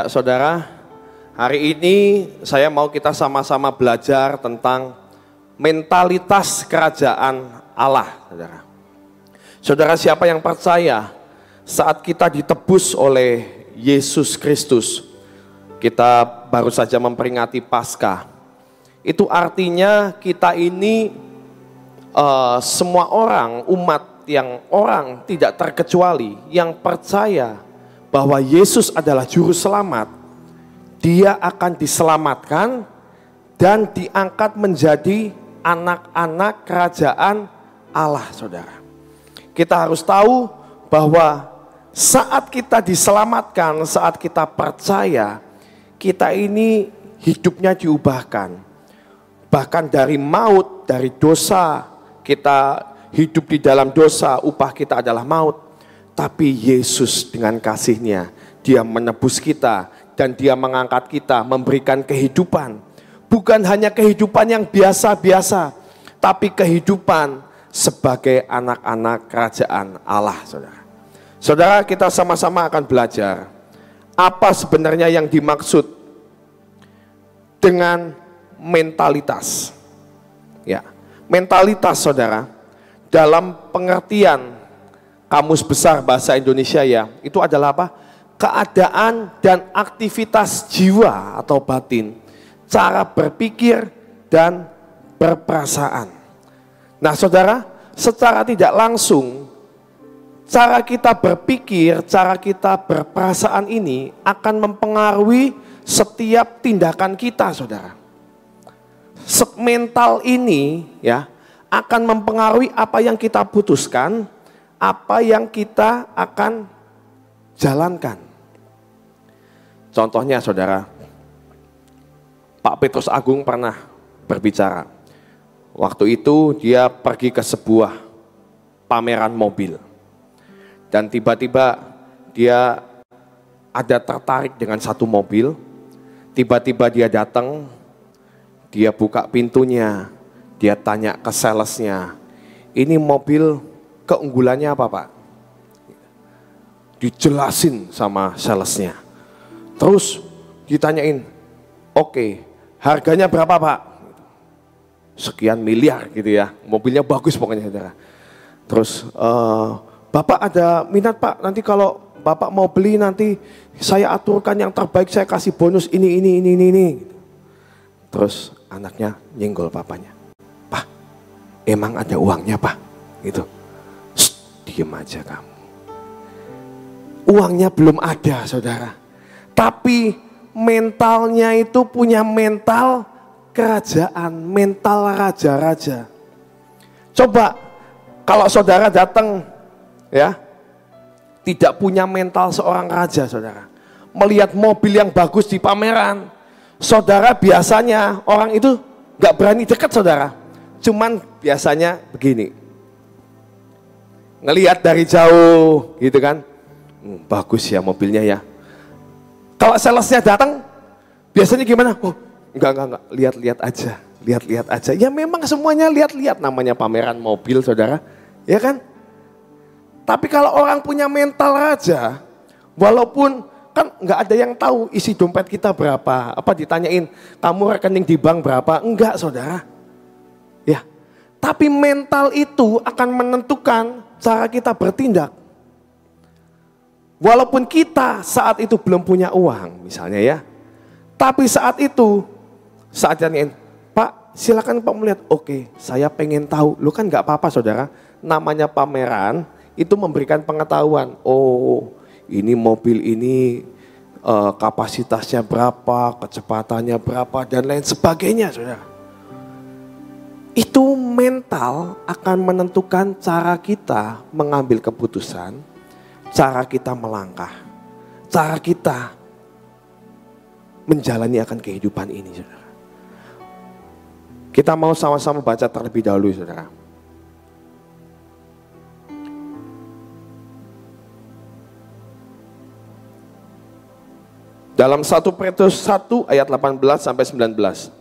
Ya saudara, hari ini saya mau kita sama-sama belajar tentang mentalitas kerajaan Allah. Saudara, saudara siapa yang percaya saat kita ditebus oleh Yesus Kristus, kita baru saja memperingati Paskah. Itu artinya kita ini semua orang, umat yang orang tidak terkecuali yang percaya bahwa Yesus adalah juru selamat, dia akan diselamatkan dan diangkat menjadi anak-anak kerajaan Allah, saudara. Kita harus tahu bahwa saat kita diselamatkan, saat kita percaya, kita ini hidupnya diubahkan. Bahkan dari maut, dari dosa, kita hidup di dalam dosa, upah kita adalah maut. Tapi Yesus dengan kasih-Nya, Dia menebus kita dan Dia mengangkat kita, memberikan kehidupan. Bukan hanya kehidupan yang biasa-biasa, tapi kehidupan sebagai anak-anak kerajaan Allah, saudara. Saudara, kita sama-sama akan belajar apa sebenarnya yang dimaksud dengan mentalitas. Ya, mentalitas, saudara, dalam pengertian Kamus Besar Bahasa Indonesia ya, itu adalah apa? Keadaan dan aktivitas jiwa atau batin, cara berpikir dan berperasaan. Nah saudara, secara tidak langsung, cara kita berpikir, cara kita berperasaan ini akan mempengaruhi setiap tindakan kita, saudara. Mental ini ya akan mempengaruhi apa yang kita putuskan, apa yang kita akan jalankan. Contohnya saudara, Pak Petrus Agung pernah berbicara. Waktu itu dia pergi ke sebuah pameran mobil. Dan tiba-tiba dia ada tertarik dengan satu mobil. Tiba-tiba dia datang, dia buka pintunya, dia tanya ke salesnya, ini mobil keunggulannya apa Pak? Dijelasin sama salesnya. Terus ditanyain, oke, harganya berapa Pak? Sekian miliar gitu ya, mobilnya bagus pokoknya saudara. Terus Bapak ada minat Pak, nanti kalau Bapak mau beli nanti saya aturkan yang terbaik, saya kasih bonus ini. Terus anaknya nyenggol papanya, Pak, emang ada uangnya Pak? Gitu. Diem aja kamu. Uangnya belum ada saudara, tapi mentalnya itu punya mental kerajaan, mental raja-raja. Coba kalau saudara datang ya, tidak punya mental seorang raja saudara, melihat mobil yang bagus di pameran, saudara biasanya orang itu gak berani dekat saudara, cuman biasanya begini, ngelihat dari jauh gitu kan, bagus ya mobilnya ya. Kalau salesnya datang biasanya gimana? Oh enggak, lihat-lihat aja. Ya memang semuanya lihat-lihat, namanya pameran mobil saudara, ya kan? Tapi kalau orang punya mental raja, walaupun kan nggak ada yang tahu isi dompet kita berapa, apa ditanyain kamu rekening di bank berapa, enggak saudara, ya. Tapi mental itu akan menentukan cara kita bertindak. Walaupun kita saat itu belum punya uang misalnya ya, tapi saat itu, saat tanyain, Pak silakan Pak melihat, oke saya pengen tahu, lu kan nggak apa-apa saudara, namanya pameran itu memberikan pengetahuan, oh ini mobil ini kapasitasnya berapa, kecepatannya berapa dan lain sebagainya saudara. Itu mental akan menentukan cara kita mengambil keputusan, cara kita melangkah, cara kita menjalani akan kehidupan ini saudara. Kita mau sama-sama baca terlebih dahulu saudara. Dalam 1 Petrus 1 ayat 18 sampai 19.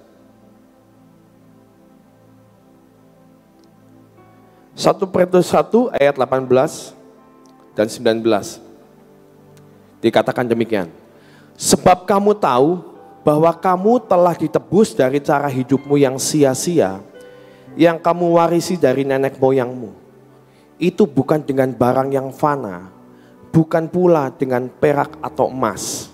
1 Petrus 1 ayat 18 dan 19. Dikatakan demikian. Sebab kamu tahu bahwa kamu telah ditebus dari cara hidupmu yang sia-sia, yang kamu warisi dari nenek moyangmu. Itu bukan dengan barang yang fana, bukan pula dengan perak atau emas,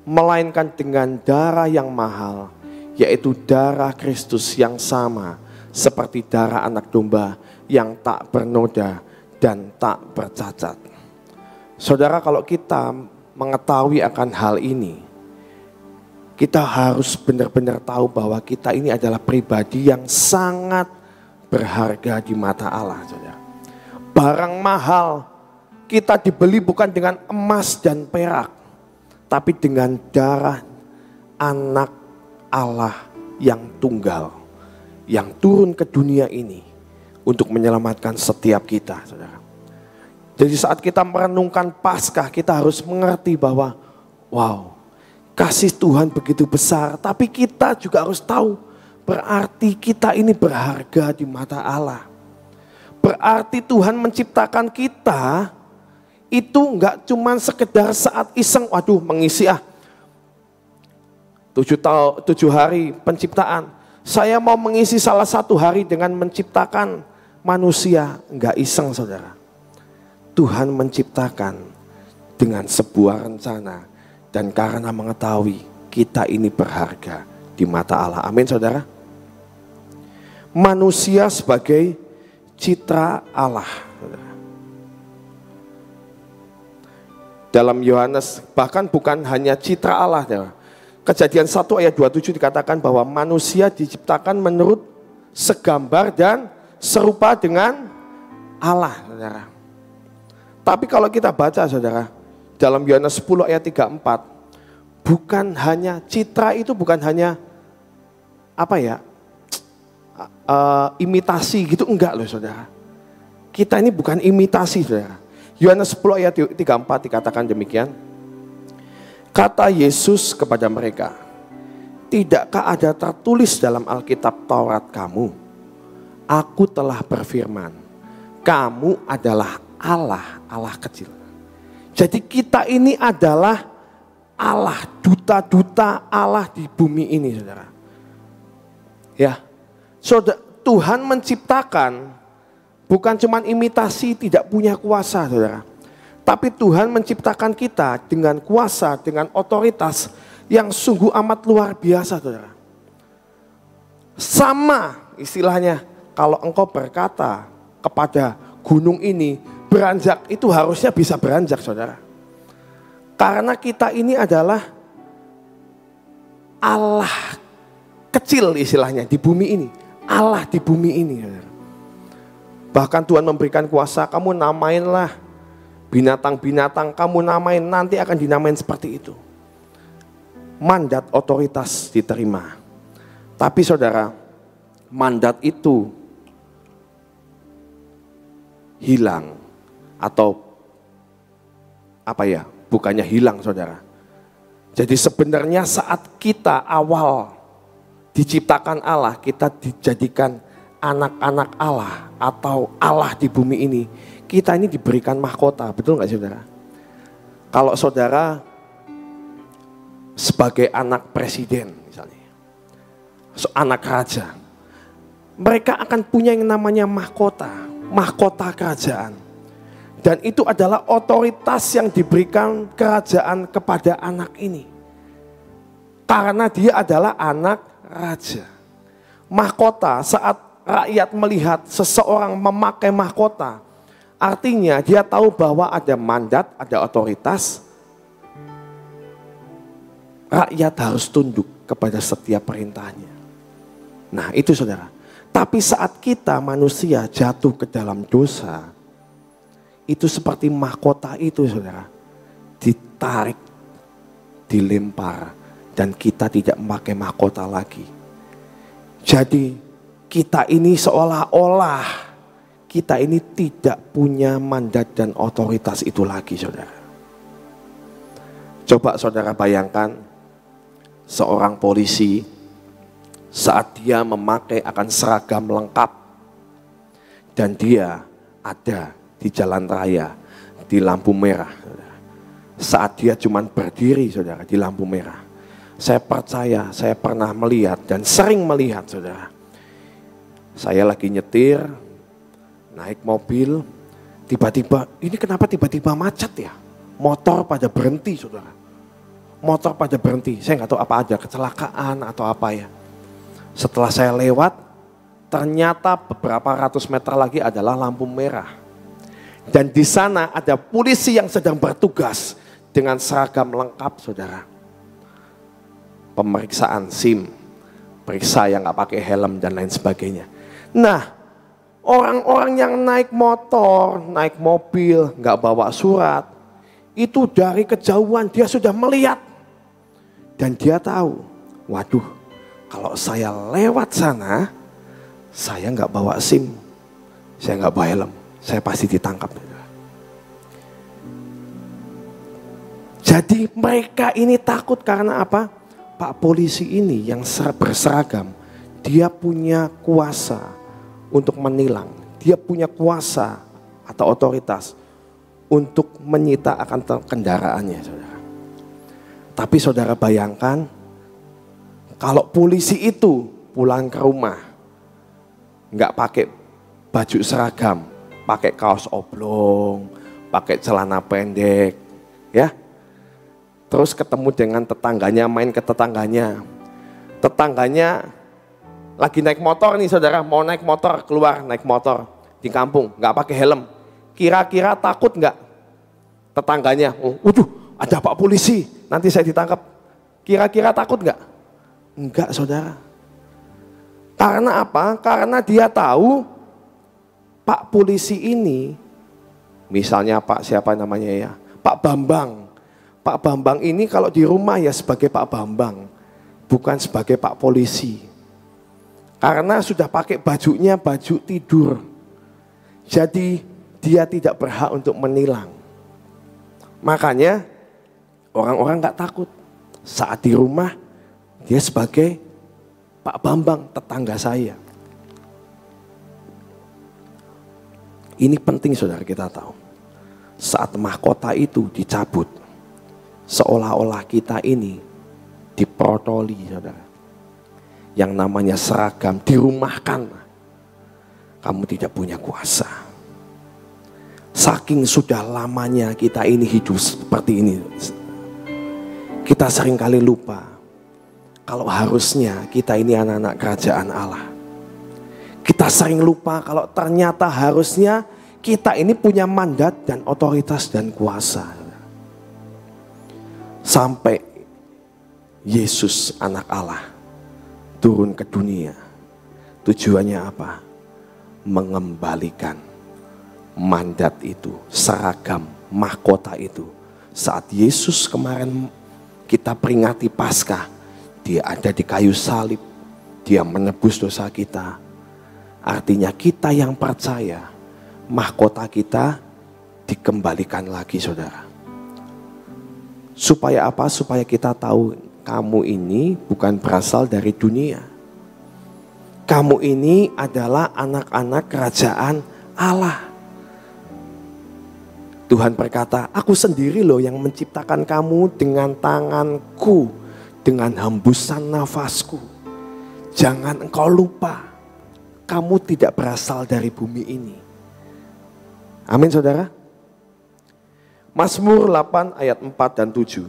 melainkan dengan darah yang mahal, yaitu darah Kristus yang sama seperti darah anak domba yang tak bernoda dan tak bercacat. Saudara, kalau kita mengetahui akan hal ini, kita harus benar-benar tahu bahwa kita ini adalah pribadi yang sangat berharga di mata Allah, saudara. Barang mahal, kita dibeli bukan dengan emas dan perak, tapi dengan darah anak Allah yang tunggal, yang turun ke dunia ini untuk menyelamatkan setiap kita, saudara. Jadi saat kita merenungkan Paskah, kita harus mengerti bahwa wow, kasih Tuhan begitu besar, tapi kita juga harus tahu berarti kita ini berharga di mata Allah. Berarti Tuhan menciptakan kita itu enggak cuma sekedar saat iseng, waduh mengisi 7 hari penciptaan. Saya mau mengisi salah satu hari dengan menciptakan manusia, enggak iseng, saudara. Tuhan menciptakan dengan sebuah rencana dan karena mengetahui kita ini berharga di mata Allah. Amin, saudara. Manusia sebagai citra Allah. Dalam Yohanes bahkan bukan hanya citra Allah, saudara. Kejadian 1 ayat 27 dikatakan bahwa manusia diciptakan menurut segambar dan serupa dengan Allah, saudara. Tapi kalau kita baca, saudara, dalam Yohanes 10 ayat 34, bukan hanya citra itu, bukan hanya imitasi gitu, enggak loh, saudara. Kita ini bukan imitasi, saudara. Yohanes 10 ayat 34 dikatakan demikian. Kata Yesus kepada mereka, tidakkah ada tertulis dalam Alkitab Taurat kamu? Aku telah berfirman, kamu adalah Allah, Allah kecil. Jadi kita ini adalah Allah, duta-duta Allah di bumi ini, saudara. Ya, saudara, Tuhan menciptakan bukan cuma imitasi, tidak punya kuasa, saudara. Tapi Tuhan menciptakan kita dengan kuasa, dengan otoritas yang sungguh amat luar biasa, saudara. Sama istilahnya, kalau engkau berkata kepada gunung ini, beranjak, itu harusnya bisa beranjak, saudara. Karena kita ini adalah Allah kecil istilahnya di bumi ini. Allah di bumi ini, saudara. Bahkan Tuhan memberikan kuasa, kamu namainlah binatang-binatang, kamu namain, nanti akan dinamain seperti itu. Mandat otoritas diterima. Tapi saudara, mandat itu hilang atau bukannya hilang, saudara. Jadi sebenarnya saat kita awal diciptakan Allah, kita dijadikan anak-anak Allah atau Allah di bumi ini. Kita ini diberikan mahkota, betul nggak, saudara? Kalau saudara sebagai anak presiden misalnya, anak raja, mereka akan punya yang namanya mahkota, mahkota kerajaan. Dan itu adalah otoritas yang diberikan kerajaan kepada anak ini. Karena dia adalah anak raja. Mahkota, saat rakyat melihat seseorang memakai mahkota, artinya dia tahu bahwa ada mandat, ada otoritas. Rakyat harus tunduk kepada setiap perintahnya. Nah itu, saudara. Tapi saat kita manusia jatuh ke dalam dosa, itu seperti mahkota itu, saudara, ditarik, dilempar, dan kita tidak memakai mahkota lagi. Jadi kita ini seolah-olah kita ini tidak punya mandat dan otoritas itu lagi, saudara. Coba saudara bayangkan seorang polisi saat dia memakai akan seragam lengkap dan dia ada di jalan raya, di lampu merah. saat dia cuma berdiri saudara di lampu merah. Saya percaya, saya pernah melihat dan sering melihat saudara. Saya lagi nyetir, naik mobil, tiba-tiba, ini kenapa tiba-tiba macet ya? Motor pada berhenti saudara. Motor pada berhenti, saya nggak tahu apa ada kecelakaan atau apa ya. Setelah saya lewat, ternyata beberapa ratus meter lagi adalah lampu merah. Dan di sana ada polisi yang sedang bertugas dengan seragam lengkap saudara. Pemeriksaan SIM, periksa yang nggak pakai helm dan lain sebagainya. Nah, orang-orang yang naik motor, naik mobil, nggak bawa surat, itu dari kejauhan dia sudah melihat. Dan dia tahu, waduh, kalau saya lewat sana, saya nggak bawa SIM, saya nggak bawa helm, saya pasti ditangkap. Jadi mereka ini takut karena apa? Pak polisi ini yang berseragam, dia punya kuasa untuk menilang, dia punya kuasa atau otoritas untuk menyita akan kendaraannya saudara. Tapi saudara bayangkan, kalau polisi itu pulang ke rumah, nggak pakai baju seragam, pakai kaos oblong, pakai celana pendek, ya. Terus ketemu dengan tetangganya, main ke tetangganya. Tetangganya lagi naik motor nih saudara, mau naik motor, keluar naik motor di kampung, nggak pakai helm. Kira-kira takut nggak tetangganya? Waduh, ada Pak polisi, nanti saya ditangkap. Kira-kira takut nggak? Enggak saudara. Karena apa? Karena dia tahu Pak polisi ini, misalnya Pak siapa namanya ya, Pak Bambang. Pak Bambang ini kalau di rumah ya sebagai Pak Bambang, bukan sebagai Pak polisi. Karena sudah pakai bajunya baju tidur. Jadi dia tidak berhak untuk menilang. Makanya orang-orang gak takut. Saat di rumah dia sebagai Pak Bambang, tetangga saya. Ini penting saudara kita tahu. Saat mahkota itu dicabut, seolah-olah kita ini diprotoli saudara. Yang namanya seragam dirumahkan. Kamu tidak punya kuasa. Saking sudah lamanya kita ini hidup seperti ini. Kita seringkali lupa. Kalau harusnya kita ini anak-anak kerajaan Allah. Kita sering lupa kalau ternyata harusnya kita ini punya mandat dan otoritas dan kuasa. Sampai Yesus anak Allah turun ke dunia. Tujuannya apa? Mengembalikan mandat itu, seragam, mahkota itu. Saat Yesus kemarin kita peringati Paskah, dia ada di kayu salib, dia menebus dosa kita. Artinya kita yang percaya, mahkota kita dikembalikan lagi saudara. Supaya apa? Supaya kita tahu kamu ini bukan berasal dari dunia. Kamu ini adalah anak-anak kerajaan Allah. Tuhan berkata, aku sendiri loh yang menciptakan kamu dengan tanganku, dengan hembusan nafasku. Jangan engkau lupa, kamu tidak berasal dari bumi ini. Amin saudara. Mazmur 8 ayat 4 dan 7.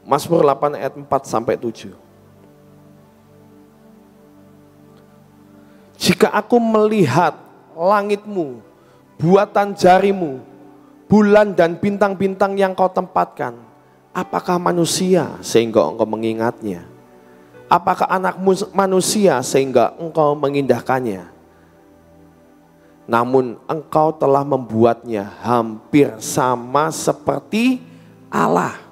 Mazmur 8 ayat 4 sampai 7. Jika aku melihat langitmu, buatan jarimu, bulan dan bintang-bintang yang kau tempatkan, apakah manusia sehingga engkau mengingatnya? Apakah anak manusia sehingga engkau mengindahkannya? Namun engkau telah membuatnya hampir sama seperti Allah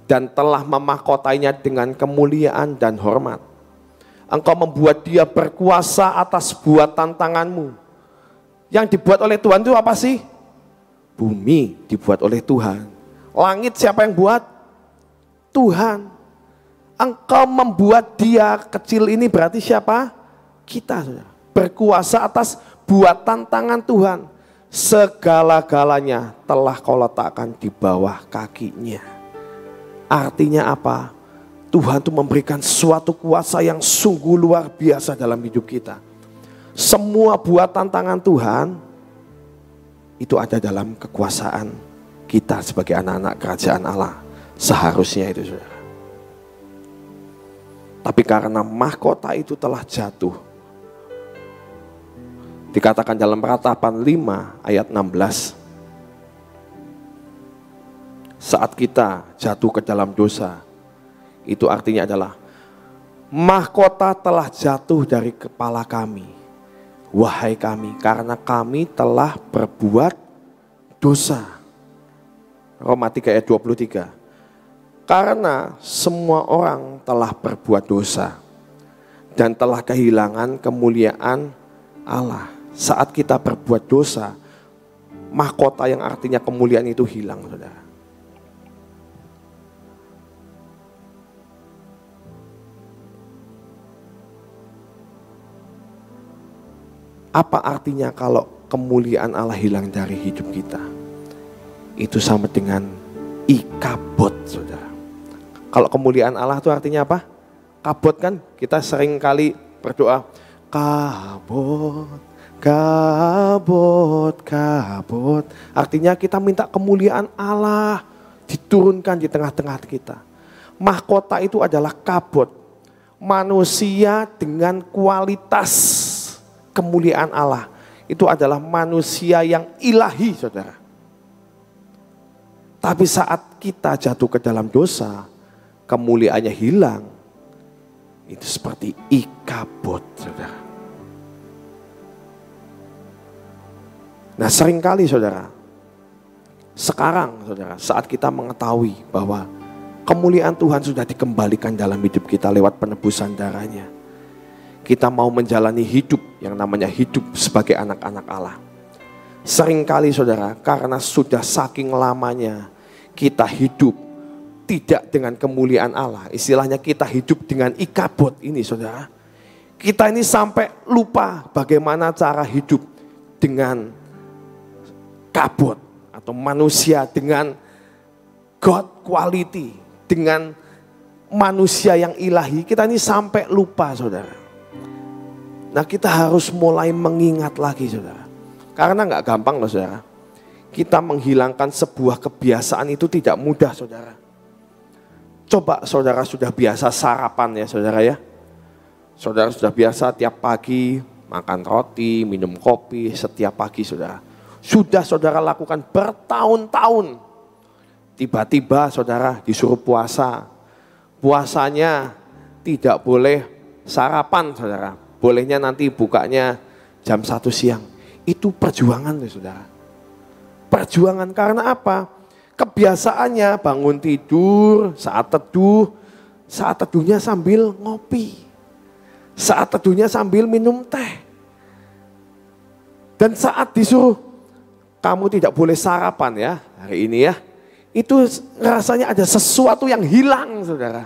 dan telah memahkotainya dengan kemuliaan dan hormat. Engkau membuat dia berkuasa atas buatan tanganmu. Yang dibuat oleh Tuhan itu apa sih? Bumi dibuat oleh Tuhan. Langit siapa yang buat? Tuhan. Engkau membuat dia kecil ini berarti siapa? Kita. Berkuasa atas buatan tangan Tuhan. segala-galanya telah kau letakkan di bawah kakinya. Artinya apa? Tuhan itu memberikan suatu kuasa yang sungguh luar biasa dalam hidup kita. Semua buatan tangan Tuhan itu ada dalam kekuasaan kita sebagai anak-anak kerajaan Allah. Seharusnya itu, saudara. Tapi karena mahkota itu telah jatuh, dikatakan dalam Ratapan 5 ayat 16, saat kita jatuh ke dalam dosa, itu artinya adalah mahkota telah jatuh dari kepala kami, wahai kami, karena kami telah berbuat dosa. Roma 3 ayat 23. Karena semua orang telah berbuat dosa dan telah kehilangan kemuliaan Allah. Saat kita berbuat dosa, mahkota yang artinya kemuliaan itu hilang, saudara. Apa artinya kalau kemuliaan Allah hilang dari hidup kita? Itu sama dengan ikabot, saudara. Kalau kemuliaan Allah itu artinya apa? Kabot kan? Kita sering kali berdoa, kabot, kabot, kabot. Artinya kita minta kemuliaan Allah diturunkan di tengah-tengah kita. Mahkota itu adalah kabot. Manusia dengan kualitas kemuliaan Allah. Itu adalah manusia yang ilahi, saudara. Tapi saat kita jatuh ke dalam dosa, kemuliaannya hilang. Itu seperti ikabot, saudara. Nah, seringkali saudara, sekarang saudara, saat kita mengetahui bahwa kemuliaan Tuhan sudah dikembalikan dalam hidup kita lewat penebusan darahnya, kita mau menjalani hidup yang namanya hidup sebagai anak-anak Allah. Seringkali saudara, karena sudah saking lamanya kita hidup tidak dengan kemuliaan Allah, istilahnya kita hidup dengan ikabot ini, saudara. Kita ini sampai lupa bagaimana cara hidup dengan kabot atau manusia dengan God quality, dengan manusia yang ilahi. Kita ini sampai lupa, saudara. Nah, kita harus mulai mengingat lagi, saudara. Karena nggak gampang loh, saudara. Kita menghilangkan sebuah kebiasaan itu tidak mudah, saudara. Coba saudara sudah biasa sarapan ya, saudara ya. Saudara sudah biasa tiap pagi makan roti, minum kopi setiap pagi, saudara. Sudah saudara lakukan bertahun-tahun. Tiba-tiba saudara disuruh puasa. Puasanya tidak boleh sarapan, saudara. Bolehnya nanti bukanya jam 1 siang. Itu perjuangan, saudara. Perjuangan karena apa? Kebiasaannya bangun tidur, saat teduhnya sambil ngopi. Saat teduhnya sambil minum teh. Dan saat disuruh, kamu tidak boleh sarapan ya hari ini ya. Itu rasanya ada sesuatu yang hilang, saudara.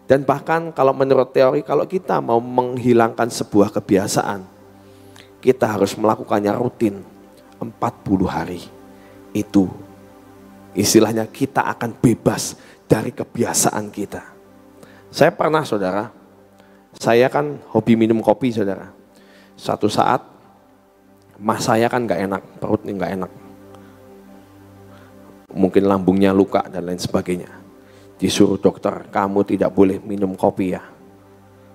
Dan bahkan kalau menurut teori, kalau kita mau menghilangkan sebuah kebiasaan, kita harus melakukannya rutin 40 hari. Itu istilahnya kita akan bebas dari kebiasaan kita. Saya pernah, saudara, saya kan hobi minum kopi, saudara. Suatu saat mas saya kan gak enak, perutnya gak enak. Mungkin lambungnya luka dan lain sebagainya. Disuruh dokter, kamu tidak boleh minum kopi ya.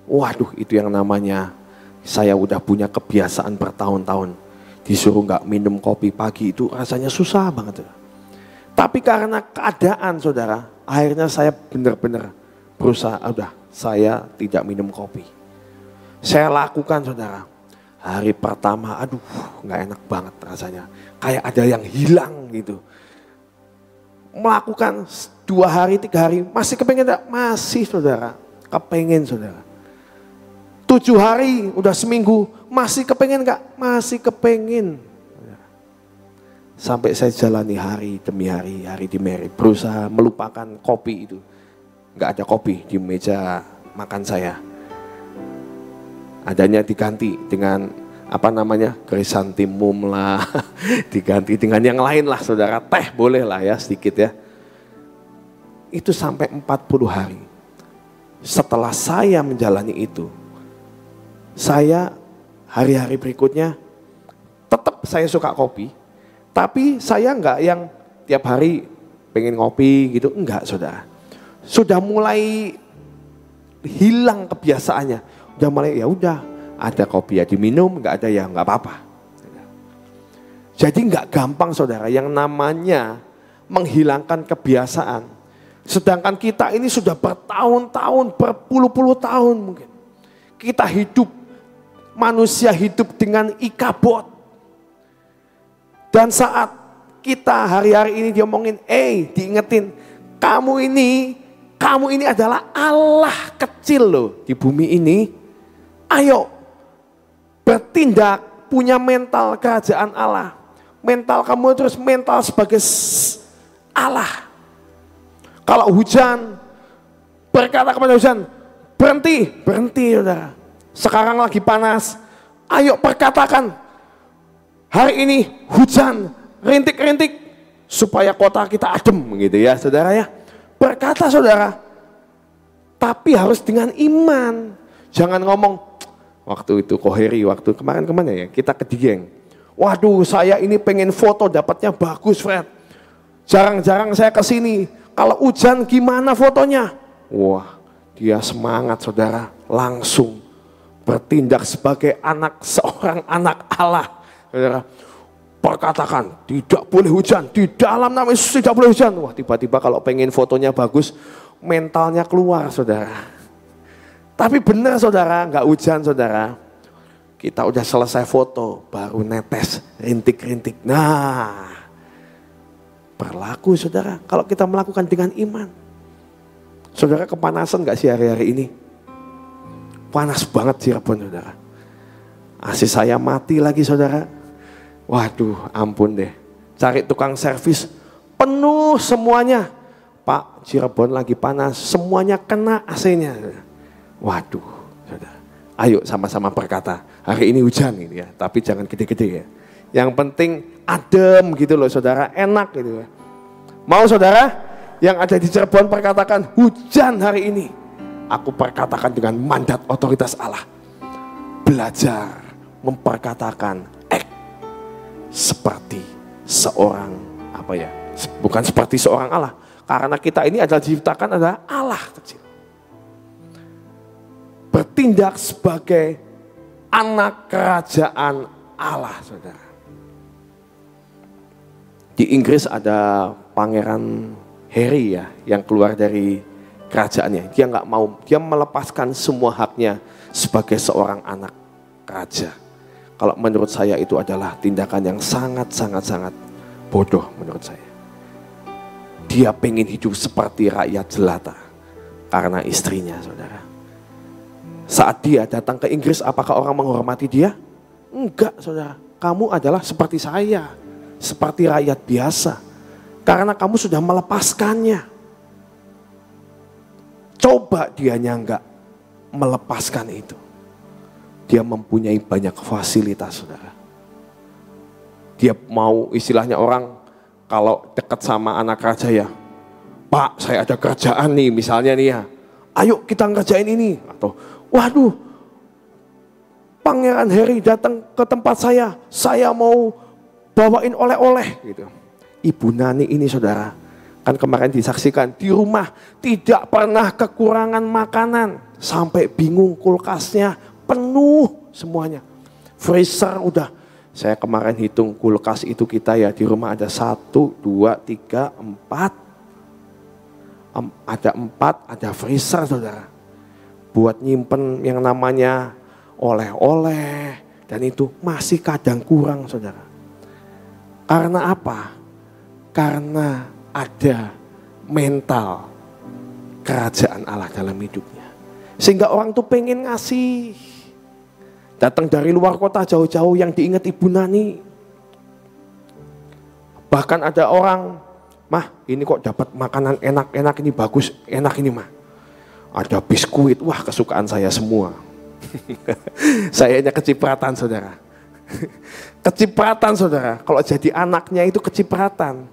Waduh, itu yang namanya saya udah punya kebiasaan bertahun-tahun. Disuruh gak minum kopi pagi itu rasanya susah banget. Tapi karena keadaan, saudara, akhirnya saya benar-benar berusaha, udah saya tidak minum kopi. Saya lakukan, saudara. Hari pertama, aduh gak enak banget rasanya. Kayak ada yang hilang gitu. Melakukan 2 hari, 3 hari, masih kepengen gak? Masih, saudara, kepengen, saudara. 7 hari, udah seminggu, masih kepengen gak? Masih kepengen. Sampai saya jalani hari demi hari, hari demi hari, berusaha melupakan kopi itu. Gak ada kopi di meja makan saya. Adanya diganti dengan krisantimum lah, diganti dengan yang lain lah saudara, teh boleh lah ya sedikit ya. Itu sampai 40 hari. Setelah saya menjalani itu, saya hari-hari berikutnya tetap saya suka kopi, tapi saya enggak yang tiap hari pengen ngopi gitu, enggak saudara. Sudah mulai hilang kebiasaannya, udah mulai ya udah ada kopi ya diminum, enggak ada ya enggak apa-apa. Jadi enggak gampang saudara yang namanya menghilangkan kebiasaan. Sedangkan kita ini sudah bertahun-tahun, berpuluh-puluh tahun mungkin. Kita hidup, manusia hidup dengan ikabod. Dan saat kita hari-hari ini diomongin, diingetin, kamu ini adalah Allah kecil loh di bumi ini. Ayo, bertindak, punya mental kerajaan Allah. Mental kamu terus mental sebagai Allah. Kalau hujan, berkata kepada hujan, berhenti, saudara. Sekarang lagi panas, ayo perkatakan, hari ini hujan, rintik-rintik, supaya kota kita adem gitu ya saudara ya. Berkata saudara, tapi harus dengan iman. Jangan ngomong, waktu itu Koheri, waktu kemarin kemana ya, kita ke Dieng. Waduh saya ini pengen foto dapatnya bagus Fred. Jarang-jarang saya ke sini. Kalau hujan gimana fotonya? Wah, dia semangat saudara, langsung bertindak sebagai seorang anak Allah. Saudara, perkatakan tidak boleh hujan, di dalam nama Yesus tidak boleh hujan. Wah, tiba-tiba kalau pengen fotonya bagus, mentalnya keluar saudara. Tapi benar saudara, nggak hujan saudara. Kita udah selesai foto, baru netes rintik-rintik. Nah, berlaku saudara, kalau kita melakukan dengan iman. Saudara kepanasan gak sih hari-hari ini? Panas banget Cirebon saudara. AC saya mati lagi saudara. Waduh ampun deh. Cari tukang servis, penuh semuanya. Pak, Cirebon lagi panas, semuanya kena AC-nya. Waduh saudara. Ayo sama-sama berkata, hari ini hujan gitu ya, tapi jangan gede-gede ya. Yang penting adem gitu loh saudara, enak gitu ya. Mau saudara yang ada di Cirebon perkatakan hujan hari ini. Aku perkatakan dengan mandat otoritas Allah. Belajar memperkatakan seperti seorang bukan seperti seorang Allah. Karena kita ini adalah diciptakan adalah Allah kecil. Bertindak sebagai anak kerajaan Allah saudara. Di Inggris ada Pangeran Harry ya yang keluar dari kerajaannya. Dia nggak mau, dia melepaskan semua haknya sebagai seorang anak raja. Kalau menurut saya itu adalah tindakan yang sangat bodoh menurut saya. Dia pengen hidup seperti rakyat jelata karena istrinya saudara. Saat dia datang ke Inggris, apakah orang menghormati dia? Enggak saudara, kamu adalah seperti saya. Seperti rakyat biasa. Karena kamu sudah melepaskannya. Coba dianya enggak melepaskan itu. Dia mempunyai banyak fasilitas saudara. Dia mau istilahnya orang kalau dekat sama anak raja ya. Pak saya ada kerjaan nih misalnya nih ya. Ayo kita ngerjain ini. Atau waduh Pangeran Harry datang ke tempat saya mau bawain oleh-oleh gitu. Ibu Nani ini saudara, kan kemarin disaksikan di rumah tidak pernah kekurangan makanan. Sampai bingung kulkasnya penuh semuanya. Freezer udah, saya kemarin hitung kulkas itu kita ya di rumah ada 1, 2, 3, 4. Ada 4, ada freezer saudara. Buat nyimpen yang namanya oleh-oleh dan itu masih kadang kurang saudara. Karena apa? Karena ada mental kerajaan Allah dalam hidupnya. Sehingga orang tuh pengen ngasih. Datang dari luar kota jauh-jauh yang diingat Ibu Nani. Bahkan ada orang, mah ini kok dapat makanan enak-enak ini bagus, enak ini mah. Ada biskuit, wah kesukaan saya semua. Sayanya kecipratan saudara. Kecipratan saudara, kalau jadi anaknya itu kecipratan.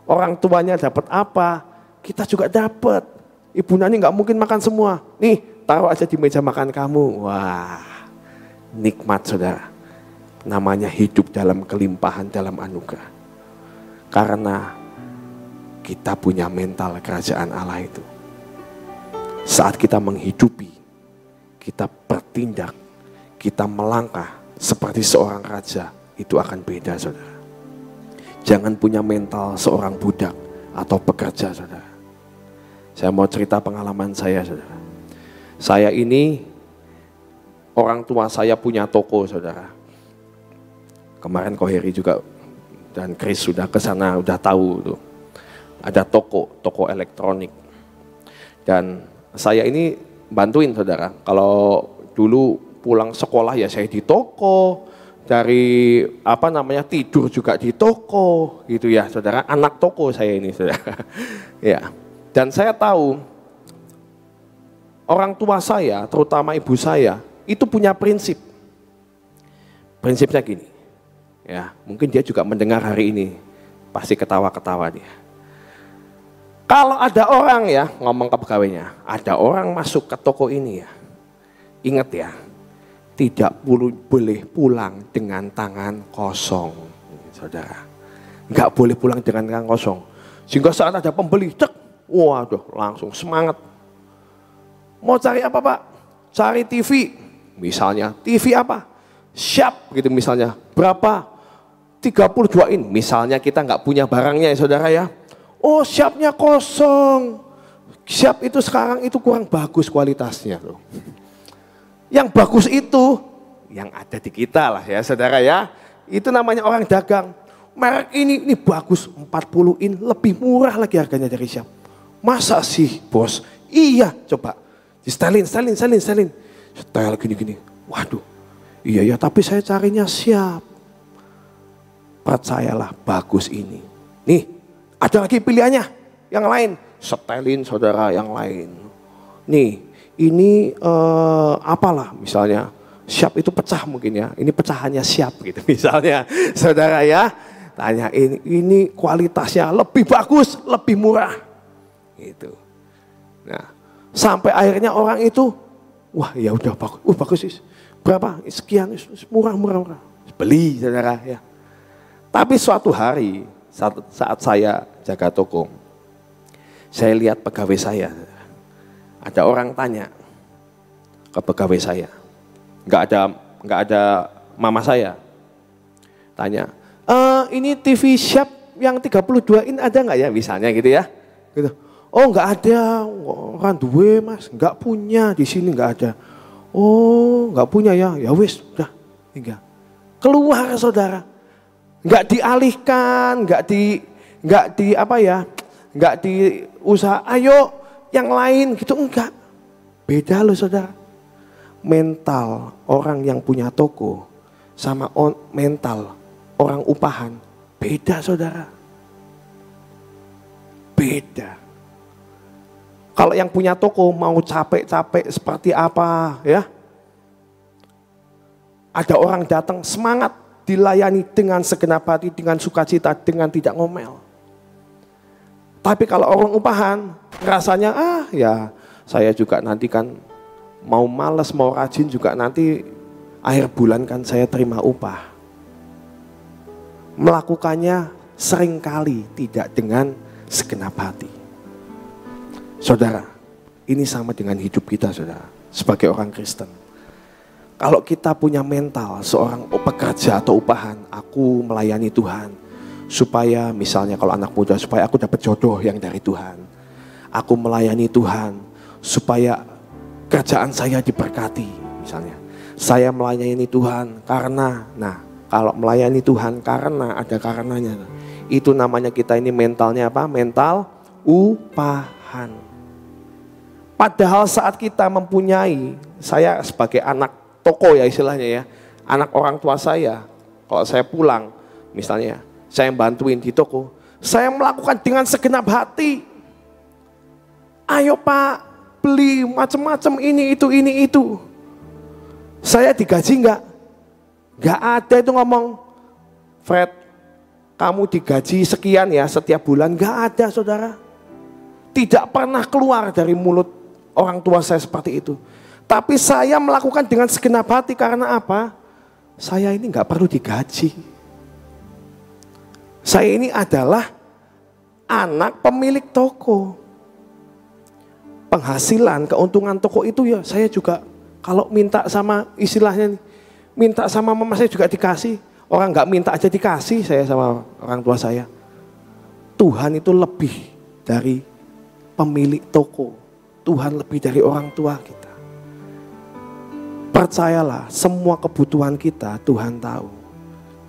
Orang tuanya dapat apa, kita juga dapat. Ibu Nani nggak mungkin makan semua. Nih, taruh aja di meja makan kamu. Wah, nikmat saudara. Namanya hidup dalam kelimpahan, dalam anugerah. Karena kita punya mental kerajaan Allah itu. Saat kita menghidupi, kita bertindak, kita melangkah seperti seorang raja, itu akan beda saudara. Jangan punya mental seorang budak atau pekerja saudara. Saya mau cerita pengalaman saya saudara. Saya ini, orang tua saya punya toko saudara. Kemarin Koheri juga dan Chris sudah ke sana, udah tahu tuh. Ada toko elektronik. Dan saya ini bantuin saudara. Kalau dulu pulang sekolah ya saya di toko, dari tidur juga di toko gitu ya saudara, anak toko saya ini saudara. Ya. Dan saya tahu orang tua saya, terutama ibu saya, itu punya prinsip. Prinsipnya gini. Ya, mungkin dia juga mendengar hari ini, pasti ketawa-ketawa dia. Kalau ada orang ya, ngomong ke pegawainya, ada orang masuk ke toko ini ya, ingat ya, tidak boleh pulang dengan tangan kosong, saudara. Nggak boleh pulang dengan tangan kosong. Sehingga saat ada pembeli, cek, waduh, langsung semangat. Mau cari apa Pak? Cari TV, misalnya. TV apa? Siap, gitu misalnya. Berapa? 32 in. Misalnya kita nggak punya barangnya ya saudara ya. Oh siapnya kosong. Siap itu sekarang itu kurang bagus kualitasnya loh. Yang bagus itu yang ada di kita lah ya saudara ya. Itu namanya orang dagang. Merek ini bagus 40 in, lebih murah lagi harganya dari Siap. Masa sih bos? Iya coba. Setelin. Setel gini. Waduh. Iya tapi saya carinya Siap. Percayalah bagus ini. Nih ada lagi pilihannya. Yang lain. Setelin saudara yang lain. Nih. Ini apalah misalnya Siap itu pecah mungkin ya, ini pecahannya Siap gitu misalnya saudara ya, tanya ini kualitasnya lebih bagus, lebih murah gitu. Nah sampai akhirnya orang itu wah ya udah bagus sih, berapa sekian, murah beli saudara ya. Tapi suatu hari saat saya jaga toko, saya lihat pegawai saya. Ada orang tanya ke pegawai saya, nggak ada mama saya, tanya, ini TV Siap yang 32 in ada nggak ya misalnya gitu ya, gitu. Oh nggak ada, orang duwe mas, nggak punya di sini nggak ada. Oh nggak punya ya wis, udah tinggal keluar saudara, nggak dialihkan, nggak diusaha, ayo yang lain gitu, enggak. Beda loh saudara. Mental orang yang punya toko sama mental orang upahan beda saudara. Beda. Kalau yang punya toko mau capek-capek seperti apa ya. Ada orang datang semangat dilayani dengan segenap hati, dengan sukacita, dengan tidak ngomel. Tapi kalau orang upahan rasanya ya saya juga nanti kan mau malas mau rajin juga nanti akhir bulan kan saya terima upah. Melakukannya seringkali tidak dengan segenap hati. Saudara, ini sama dengan hidup kita saudara sebagai orang Kristen. Kalau kita punya mental seorang pekerja atau upahan, aku melayani Tuhan. Supaya misalnya kalau anak muda, supaya aku dapat jodoh yang dari Tuhan. Aku melayani Tuhan, supaya kerjaan saya diberkati misalnya. Saya melayani Tuhan karena, kalau melayani Tuhan karena ada karenanya. Itu namanya kita ini mentalnya apa? Mental upahan. Padahal saat kita mempunyai, saya sebagai anak toko ya istilahnya ya, anak orang tua saya, kalau saya pulang misalnya, saya bantuin di toko, saya melakukan dengan segenap hati. Ayo Pak, beli macam-macam ini itu. Saya digaji enggak? Gak ada itu ngomong, Fred, kamu digaji sekian ya setiap bulan. Gak ada, saudara. Tidak pernah keluar dari mulut orang tua saya seperti itu. Tapi saya melakukan dengan segenap hati karena apa? Saya ini gak perlu digaji. Saya ini adalah anak pemilik toko. Penghasilan, keuntungan toko itu ya saya juga kalau minta sama istilahnya nih, minta sama mama saya juga dikasih. Orang gak minta aja dikasih saya sama orang tua saya. Tuhan itu lebih dari pemilik toko. Tuhan lebih dari orang tua kita. Percayalah, semua kebutuhan kita Tuhan tahu.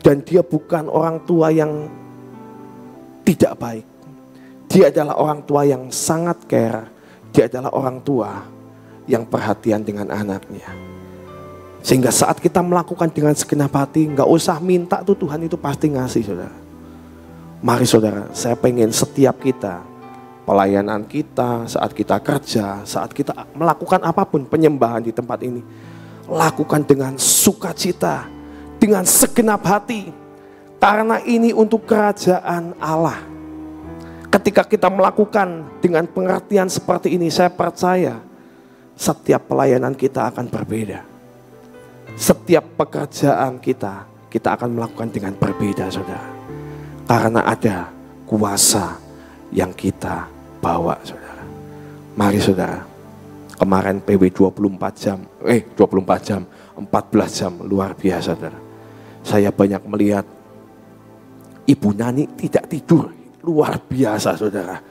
Dan dia bukan orang tua yang tidak baik. Dia adalah orang tua yang sangat care. Dia adalah orang tua yang perhatian dengan anaknya. Sehingga saat kita melakukan dengan segenap hati, gak usah minta tuh, Tuhan itu pasti ngasih, saudara. Mari saudara, saya pengen setiap kita, pelayanan kita, saat kita kerja, saat kita melakukan apapun penyembahan di tempat ini, lakukan dengan sukacita, dengan segenap hati. Karena ini untuk kerajaan Allah. Ketika kita melakukan dengan pengertian seperti ini, saya percaya setiap pelayanan kita akan berbeda. Setiap pekerjaan kita akan melakukan dengan berbeda, saudara. Karena ada kuasa yang kita bawa, saudara. Mari saudara, kemarin PW 14 jam, 14 jam, luar biasa, saudara. Saya banyak melihat Ibu Nani tidak tidur, luar biasa, saudara.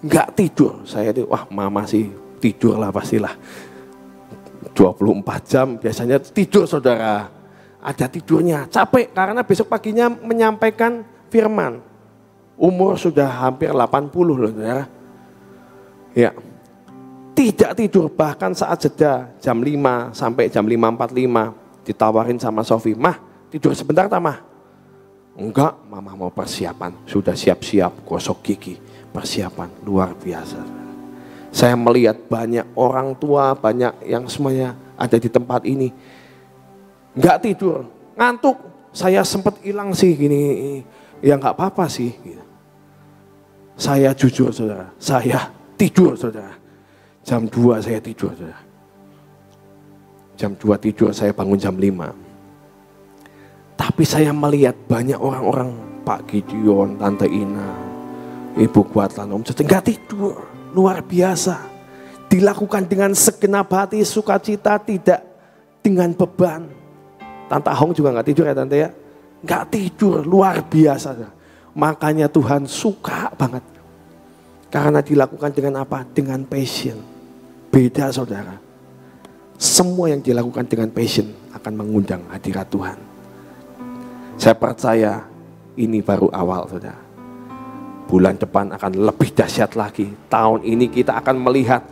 Enggak tidur, saya itu, wah mama sih tidur lah pastilah. 24 jam biasanya tidur, saudara. Ada tidurnya, capek karena besok paginya menyampaikan firman. Umur sudah hampir 80 loh, saudara. Ya, tidak tidur, bahkan saat jeda jam 5 sampai jam 5.45 ditawarin sama Sofi, mah tidur sebentar tak mah? Enggak, mama mau persiapan, sudah siap-siap gosok gigi, persiapan luar biasa. Saya melihat banyak orang tua, banyak yang semuanya ada di tempat ini enggak tidur, ngantuk. Saya sempat hilang sih gini, ya enggak apa-apa sih. Saya jujur, saudara, saya tidur, saudara. Jam 2 saya tidur, saudara. Jam 2 tidur, saya bangun jam 5. Tapi saya melihat banyak orang-orang, Pak Gideon, Tante Ina, Ibu Kuatlan, Om Cete, enggak tidur, luar biasa. Dilakukan dengan segenap hati, sukacita, tidak dengan beban. Tante Hong juga enggak tidur ya Tante ya, enggak tidur, luar biasa. Makanya Tuhan suka banget. Karena dilakukan dengan apa? Dengan passion. Beda, saudara. Semua yang dilakukan dengan passion akan mengundang hadirat Tuhan. Saya percaya ini baru awal, saudara. Bulan depan akan lebih dahsyat lagi. Tahun ini kita akan melihat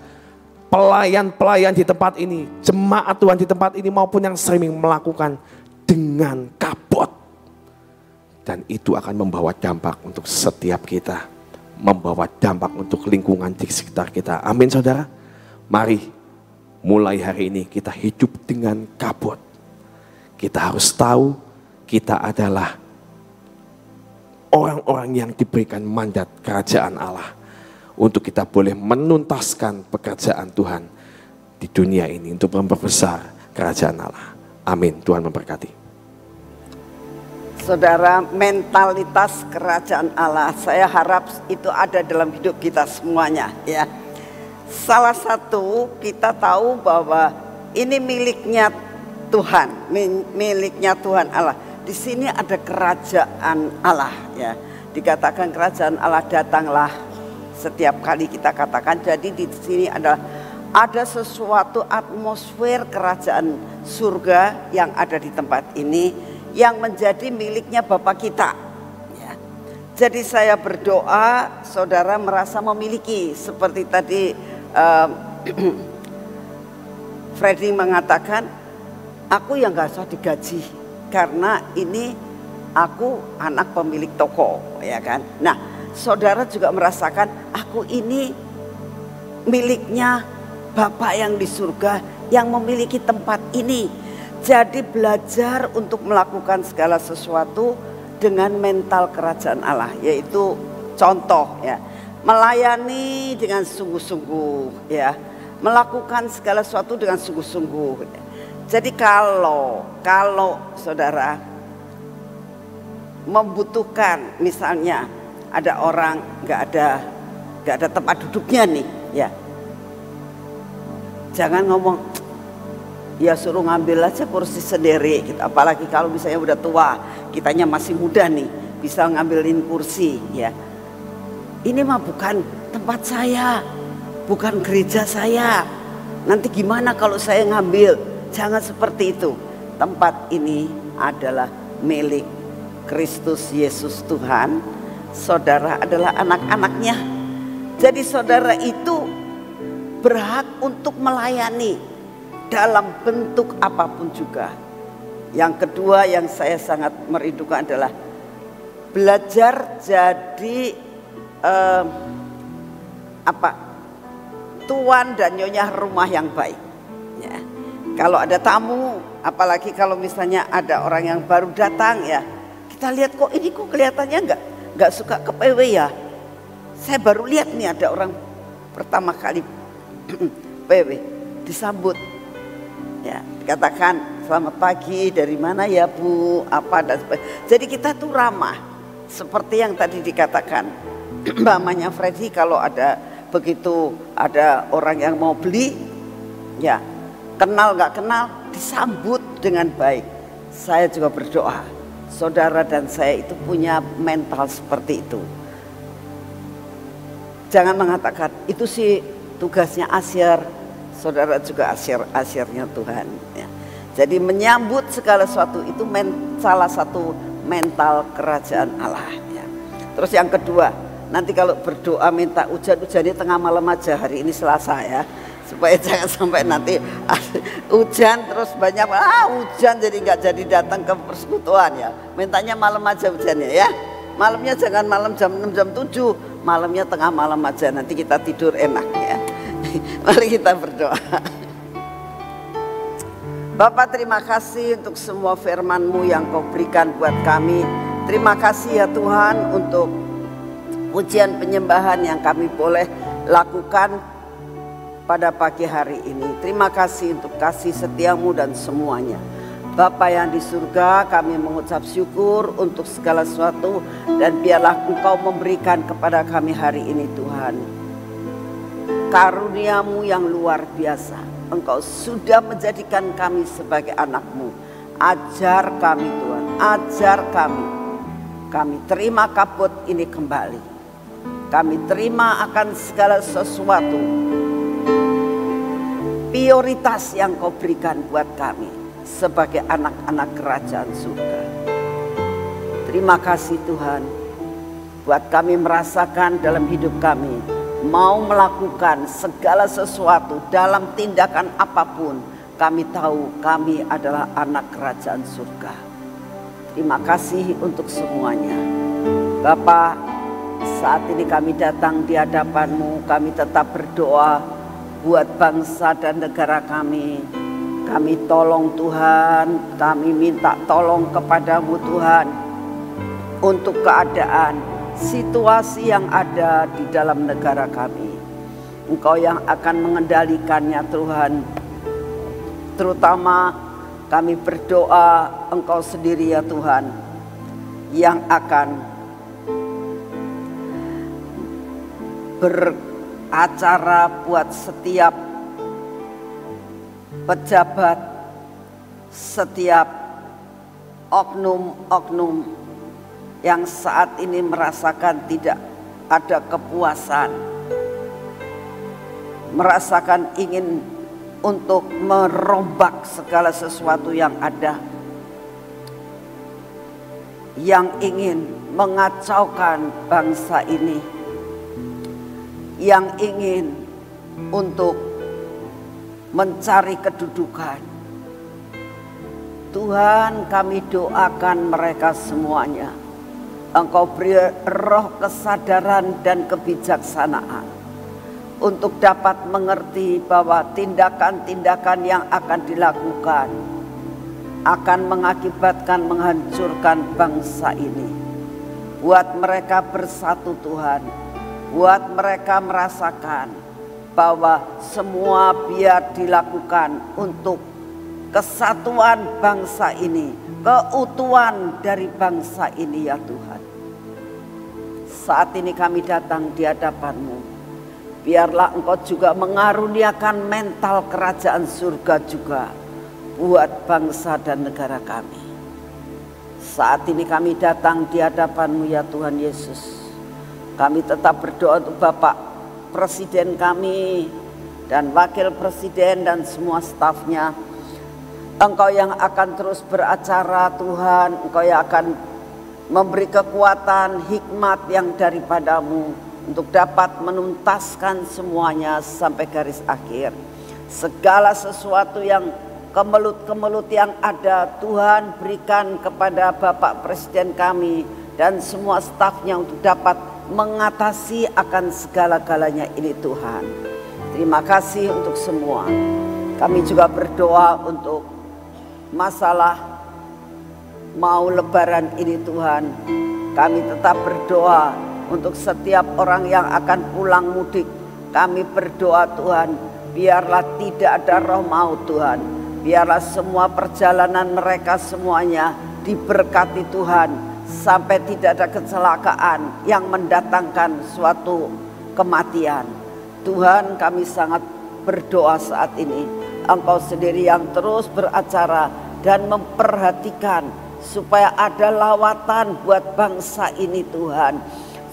pelayan-pelayan di tempat ini, jemaat Tuhan di tempat ini maupun yang streaming melakukan dengan kabut. Dan itu akan membawa dampak untuk setiap kita. Membawa dampak untuk lingkungan di sekitar kita. Amin, saudara. Mari mulai hari ini kita hidup dengan kabut. Kita harus tahu kita adalah orang-orang yang diberikan mandat kerajaan Allah. Untuk kita boleh menuntaskan pekerjaan Tuhan di dunia ini. Untuk memperbesar kerajaan Allah. Amin. Tuhan memberkati. Saudara, mentalitas kerajaan Allah, saya harap itu ada dalam hidup kita semuanya, ya. Salah satu, kita tahu bahwa ini miliknya Tuhan, miliknya Tuhan Allah. Di sini ada kerajaan Allah, ya. Dikatakan kerajaan Allah datanglah, setiap kali kita katakan. Jadi di sini ada sesuatu atmosfer kerajaan surga yang ada di tempat ini, yang menjadi miliknya Bapa kita, ya. Jadi saya berdoa saudara merasa memiliki, seperti tadi Freddy mengatakan, aku yang gak usah digaji karena ini aku anak pemilik toko, ya kan. Nah, saudara juga merasakan aku ini miliknya Bapa yang di surga yang memiliki tempat ini. Jadi belajar untuk melakukan segala sesuatu dengan mental kerajaan Allah, yaitu contoh ya, melayani dengan sungguh-sungguh ya, melakukan segala sesuatu dengan sungguh-sungguh. Jadi kalau saudara membutuhkan, misalnya ada orang nggak ada tempat duduknya nih ya, jangan ngomong ya suruh ngambil aja kursi sendiri gitu. Apalagi kalau misalnya udah tua, kitanya masih muda nih, bisa ngambilin kursi ya. Ini mah bukan tempat saya, bukan gereja saya. Nanti gimana kalau saya ngambil? Jangan seperti itu. Tempat ini adalah milik Kristus Yesus Tuhan. Saudara adalah anak-anaknya. Jadi saudara itu berhak untuk melayani dalam bentuk apapun juga. Yang kedua yang saya sangat merindukan adalah belajar jadi tuan dan nyonya rumah yang baik ya. Kalau ada tamu, apalagi kalau misalnya ada orang yang baru datang ya, kita lihat kok ini kok kelihatannya nggak suka ke PW ya. Saya baru lihat nih ada orang pertama kali PW disambut ya, dikatakan selamat pagi, dari mana ya Bu, apa dan sebagainya. Jadi kita tuh ramah seperti yang tadi dikatakan mamanya Freddy, kalau ada begitu ada orang yang mau beli ya, kenal nggak kenal disambut dengan baik. Saya juga berdoa saudara dan saya itu punya mental seperti itu. Jangan mengatakan itu sih tugasnya Asyir, saudara juga Asyirnya Tuhan ya. Jadi menyambut segala sesuatu itu salah satu mental kerajaan Allah ya. Terus yang kedua, nanti kalau berdoa minta hujan-hujannya tengah malam aja, hari ini Selasa ya, supaya jangan sampai nanti hujan terus banyak hujan jadi nggak jadi datang ke persekutuan ya. Mintanya malam aja hujannya ya. Malamnya jangan malam jam 6 jam 7, malamnya tengah malam aja, nanti kita tidur enak ya. Mari kita berdoa. Bapak, terima kasih untuk semua firman-Mu yang Kau berikan buat kami. Terima kasih ya Tuhan untuk pujian penyembahan yang kami boleh lakukan pada pagi hari ini. Terima kasih untuk kasih setiamu dan semuanya. Bapa yang di surga, kami mengucap syukur untuk segala sesuatu, dan biarlah Engkau memberikan kepada kami hari ini Tuhan karuniamu yang luar biasa. Engkau sudah menjadikan kami sebagai anak-Mu. Ajar kami Tuhan, ajar kami. Kami terima kabut ini kembali. Kami terima akan segala sesuatu prioritas yang Kau berikan buat kami sebagai anak-anak kerajaan surga. Terima kasih Tuhan, buat kami merasakan dalam hidup kami, mau melakukan segala sesuatu dalam tindakan apapun, kami tahu kami adalah anak kerajaan surga. Terima kasih untuk semuanya. Bapa, saat ini kami datang di hadapan-Mu, kami tetap berdoa buat bangsa dan negara kami. Kami tolong Tuhan, kami minta tolong kepada-Mu Tuhan untuk keadaan situasi yang ada di dalam negara kami. Engkau yang akan mengendalikannya Tuhan. Terutama kami berdoa Engkau sendiri ya Tuhan yang akan beracara buat setiap pejabat, setiap oknum-oknum yang saat ini merasakan tidak ada kepuasan, merasakan ingin untuk merombak segala sesuatu yang ada, yang ingin mengacaukan bangsa ini, yang ingin untuk mencari kedudukan. Tuhan, kami doakan mereka semuanya. Engkau beri roh kesadaran dan kebijaksanaan untuk dapat mengerti bahwa tindakan-tindakan yang akan dilakukan akan mengakibatkan menghancurkan bangsa ini. Buat mereka bersatu Tuhan, buat mereka merasakan bahwa semua biar dilakukan untuk kesatuan bangsa ini, keutuhan dari bangsa ini ya Tuhan. Saat ini kami datang di hadapan-Mu, biarlah Engkau juga mengaruniakan mental kerajaan surga juga buat bangsa dan negara kami. Saat ini kami datang di hadapan-Mu ya Tuhan Yesus. Kami tetap berdoa untuk Bapak Presiden kami dan Wakil Presiden dan semua stafnya. Engkau yang akan terus beracara Tuhan, Engkau yang akan memberi kekuatan, hikmat yang daripada-Mu untuk dapat menuntaskan semuanya sampai garis akhir. Segala sesuatu yang kemelut-kemelut yang ada, Tuhan berikan kepada Bapak Presiden kami dan semua stafnya untuk dapat mengatasi akan segala-galanya ini Tuhan. Terima kasih untuk semua. Kami juga berdoa untuk masalah mau lebaran ini Tuhan. Kami tetap berdoa untuk setiap orang yang akan pulang mudik. Kami berdoa Tuhan, biarlah tidak ada roh maut Tuhan. Biarlah semua perjalanan mereka semuanya diberkati Tuhan. Sampai tidak ada kecelakaan yang mendatangkan suatu kematian. Tuhan, kami sangat berdoa saat ini. Engkau sendiri yang terus beracara dan memperhatikan supaya ada lawatan buat bangsa ini Tuhan.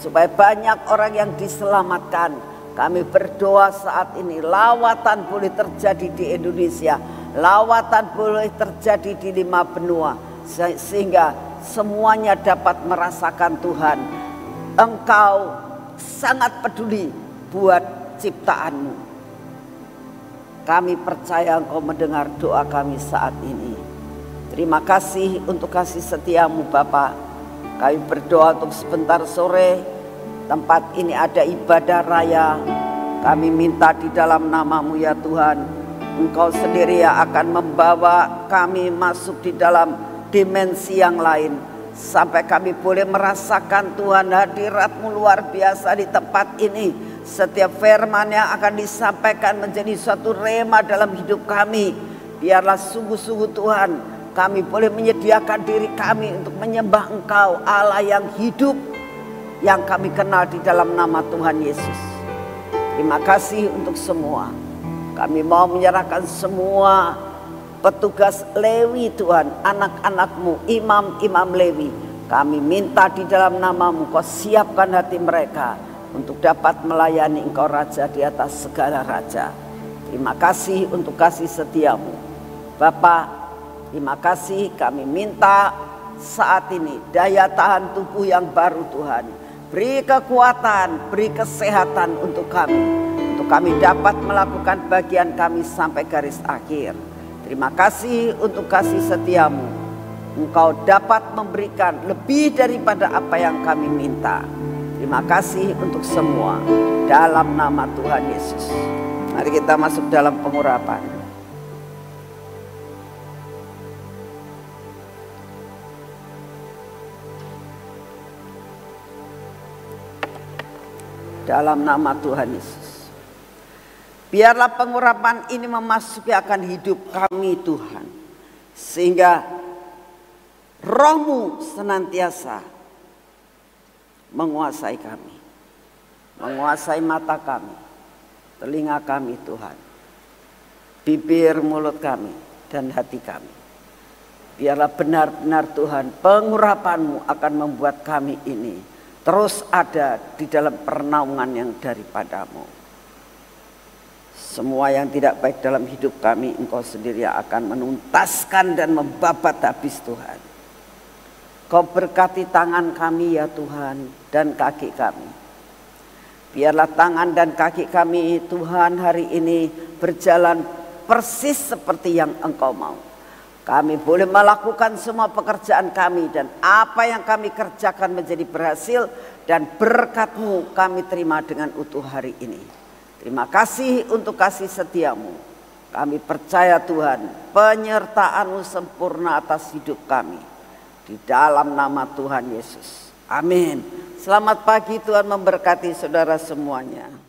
Supaya banyak orang yang diselamatkan. Kami berdoa saat ini lawatan boleh terjadi di Indonesia. Lawatan boleh terjadi di 5 benua. Sehingga semuanya dapat merasakan Tuhan, Engkau sangat peduli buat ciptaan-Mu. Kami percaya Engkau mendengar doa kami saat ini. Terima kasih untuk kasih setia-Mu Bapa. Kami berdoa untuk sebentar sore, tempat ini ada ibadah raya. Kami minta di dalam nama-Mu ya Tuhan, Engkau sendiri yang akan membawa kami masuk di dalam dimensi yang lain, sampai kami boleh merasakan Tuhan hadirat-Mu luar biasa di tempat ini. Setiap firman yang akan disampaikan menjadi suatu rema dalam hidup kami. Biarlah sungguh-sungguh Tuhan, kami boleh menyediakan diri kami untuk menyembah Engkau Allah yang hidup, yang kami kenal di dalam nama Tuhan Yesus. Terima kasih untuk semua. Kami mau menyerahkan semua petugas Lewi Tuhan, anak-anak-Mu, imam-imam Lewi. Kami minta di dalam nama-Mu, Kau siapkan hati mereka untuk dapat melayani Engkau Raja di atas segala raja. Terima kasih untuk kasih setia-Mu Bapa. Terima kasih, kami minta saat ini daya tahan tubuh yang baru Tuhan. Beri kekuatan, beri kesehatan untuk kami dapat melakukan bagian kami sampai garis akhir. Terima kasih untuk kasih setia-Mu. Engkau dapat memberikan lebih daripada apa yang kami minta. Terima kasih untuk semua. Dalam nama Tuhan Yesus. Mari kita masuk dalam pengurapan. Dalam nama Tuhan Yesus. Biarlah pengurapan ini memasuki akan hidup kami Tuhan. Sehingga Roh-Mu senantiasa menguasai kami. Menguasai mata kami, telinga kami Tuhan. Bibir, mulut kami, dan hati kami. Biarlah benar-benar Tuhan pengurapan-Mu akan membuat kami ini terus ada di dalam pernaungan yang daripada-Mu. Semua yang tidak baik dalam hidup kami, Engkau sendiri akan menuntaskan dan membabat habis Tuhan. Kau berkati tangan kami ya Tuhan dan kaki kami. Biarlah tangan dan kaki kami Tuhan hari ini berjalan persis seperti yang Engkau mau. Kami boleh melakukan semua pekerjaan kami dan apa yang kami kerjakan menjadi berhasil dan berkat-Mu kami terima dengan utuh hari ini. Terima kasih untuk kasih setia-Mu. Kami percaya Tuhan, penyertaan-Mu sempurna atas hidup kami. Di dalam nama Tuhan Yesus. Amin. Selamat pagi, Tuhan memberkati saudara semuanya.